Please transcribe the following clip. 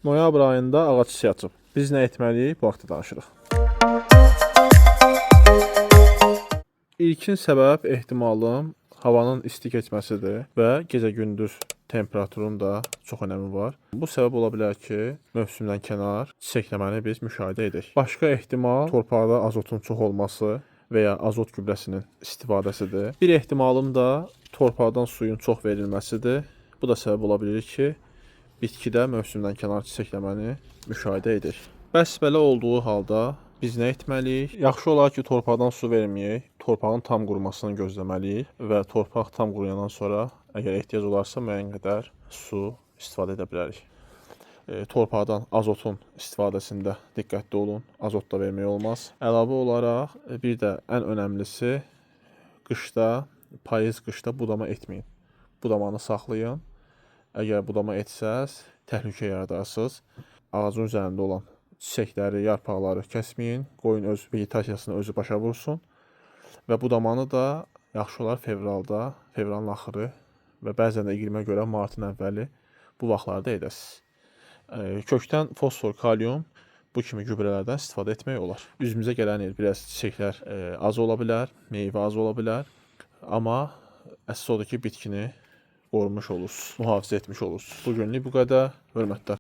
Noyabr ayında ağac çiçək açıb. Biz nə etməliyik? Bu haqda danışırıq. İlkin səbəb ehtimalım havanın isti keçməsidir və gecə-gündüz temperaturun da çox önəmi var. Bu səbəb ola bilər ki, mövsümdən kənar çiçəkləməni biz müşahidə edirik. Başqa ehtimal torpaqda azotun çox olması və ya azot gübrəsinin istifadəsidir. Bir ehtimalım da torpaqdan suyun çox verilməsidir. Bu da səbəb ola bilər ki, bitkidə mövsümdən kənar çiçəkləməni müşahidə edirik. Bəs belə olduğu halda biz nə etməliyik? Yaxşı olar ki, torpaqdan su verməyək, torpağın tam qurumasını gözləməliyik və torpaq tam quruyandan sonra əgər ehtiyac olarsa müəyyən qədər su istifadə edə bilərik. Torpaqdan azotun istifadəsində diqqətli olun, azot da vermək olmaz. Əlavə olaraq bir də ən önəmlisi qışda, payız-qışda budama etməyin. Budamanı saxlayın. Əgər budama etsəz, təhlükə yaradarsınız. Ağacın üzərində olan çiçəkləri, yarpaqları kəsməyin. Qoyun öz vegetasiyasını özü başa vursun. Və budamanı da yaxşı olar fevralda, fevralın axırı və bəzən də iqlimə görə martın əvvəli bu vaxtlarda edəsiz. Kökdən fosfor, kalium bu kimi gübrələrdən istifadə etmək olar. Üzümüzə gələn il biraz çiçəklər az ola bilər, meyvə az ola bilər. Amma əsas odur ki, bitkini qorumuş olursunuz, mühafizə etmiş olursunuz. Bu günlük bu qədər. Hörmətlər.